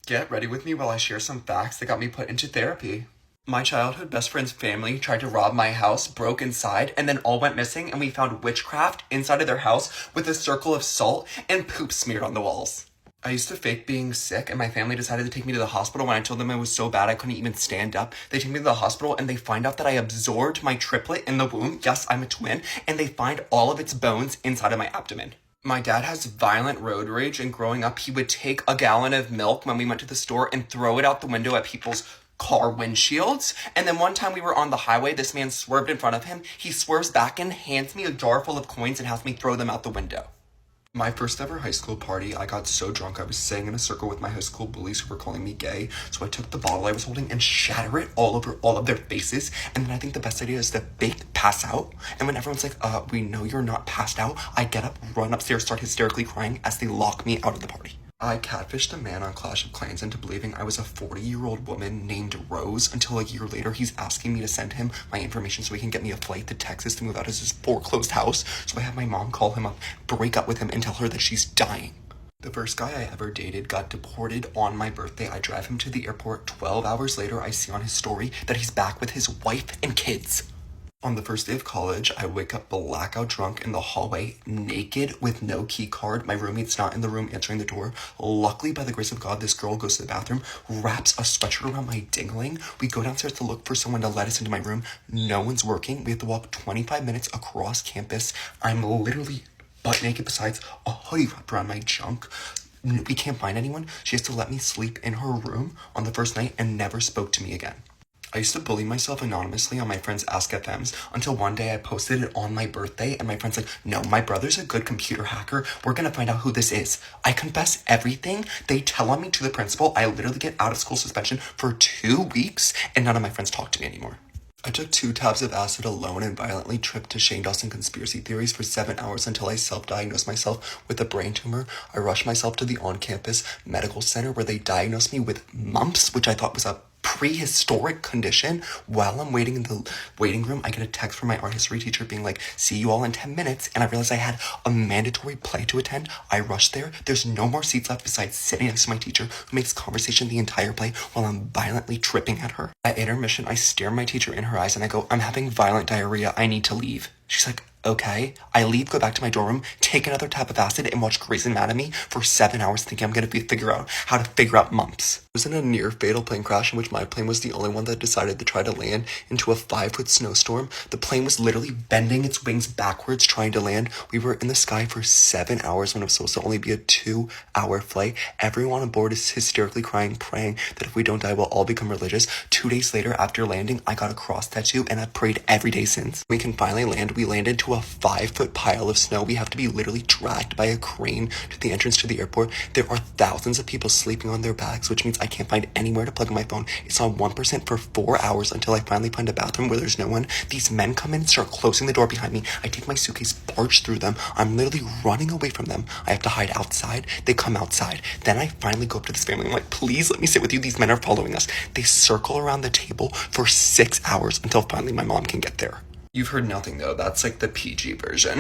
Get ready with me while I share some facts that got me put into therapy. My childhood best friend's family tried to rob my house, broke inside, and then all went missing, and we found witchcraft inside of their house with a circle of salt and poop smeared on the walls. I used to fake being sick, and my family decided to take me to the hospital when I told them I was so bad I couldn't even stand up. They take me to the hospital, and they find out that I absorbed my triplet in the womb. Yes, I'm a twin. And they find all of its bones inside of my abdomen. My dad has violent road rage, and growing up, he would take a gallon of milk when we went to the store and throw it out the window at people's car windshields. And then one time we were on the highway, this man swerved in front of him. He swerves back and hands me a jar full of coins and has me throw them out the window. My first ever high school party, I got so drunk I was sitting in a circle with my high school bullies who were calling me gay. So I took the bottle I was holding and shatter it all over all of their faces. And then I think the best idea is to fake pass out. And when everyone's like, we know you're not passed out, I get up, run upstairs, start hysterically crying as they lock me out of the party. I catfished a man on Clash of Clans into believing I was a 40-year-old woman named Rose until a year later he's asking me to send him my information so he can get me a flight to Texas to move out of his foreclosed house. So I have my mom call him up, break up with him, and tell her that she's dying. The first guy I ever dated got deported on my birthday. I drive him to the airport. 12 hours later, I see on his story that he's back with his wife and kids. On the first day of college, I wake up blackout drunk in the hallway, naked with no key card. My roommate's not in the room answering the door. Luckily, by the grace of God, this girl goes to the bathroom, wraps a sweatshirt around my dingling. We go downstairs to look for someone to let us into my room. No one's working. We have to walk 25 minutes across campus. I'm literally butt naked besides a hoodie wrapped around my junk. We can't find anyone. She has to let me sleep in her room on the first night and never spoke to me again. I used to bully myself anonymously on my friend's Ask FMs until one day I posted it on my birthday and my friend's like, no, my brother's a good computer hacker. We're gonna find out who this is. I confess everything. They tell on me to the principal. I literally get out of school suspension for 2 weeks and none of my friends talk to me anymore. I took 2 tabs of acid alone and violently tripped to Shane Dawson conspiracy theories for 7 hours until I self-diagnosed myself with a brain tumor. I rushed myself to the on-campus medical center where they diagnosed me with mumps, which I thought was a prehistoric condition. While I'm waiting in the waiting room, I get a text from my art history teacher being like, see you all in 10 minutes. And I realized I had a mandatory play to attend. I rushed there. There's no more seats left besides sitting next to my teacher who makes conversation the entire play while I'm violently tripping at her. At intermission, I stare my teacher in her eyes and I go, I'm having violent diarrhea. I need to leave. She's like, okay. I leave, go back to my dorm room, take another tab of acid, and watch Grey's Anatomy for 7 hours thinking I'm going to figure out how to figure out mumps. I was in a near-fatal plane crash in which my plane was the only one that decided to try to land into a 5-foot snowstorm. The plane was literally bending its wings backwards trying to land. We were in the sky for 7 hours when it was supposed to only be a 2-hour flight. Everyone on board is hysterically crying, praying that if we don't die, we'll all become religious. 2 days later, after landing, I got a cross tattoo, and I've prayed every day since. We can finally land. We landed to a 5-foot pile of snow. We have to be literally dragged by a crane to the entrance to the airport. There are thousands of people sleeping on their bags, which means I can't find anywhere to plug in my phone. It's on 1% for 4 hours until I finally find a bathroom where there's no one. These men come in and start closing the door behind me. I take my suitcase, barge through them. I'm literally running away from them. I have to hide outside. They come outside. Then I finally go up to this family. I'm like, please let me sit with you. These men are following us. They circle around the table for 6 hours until finally my mom can get there. You've heard nothing though. That's like the PG version.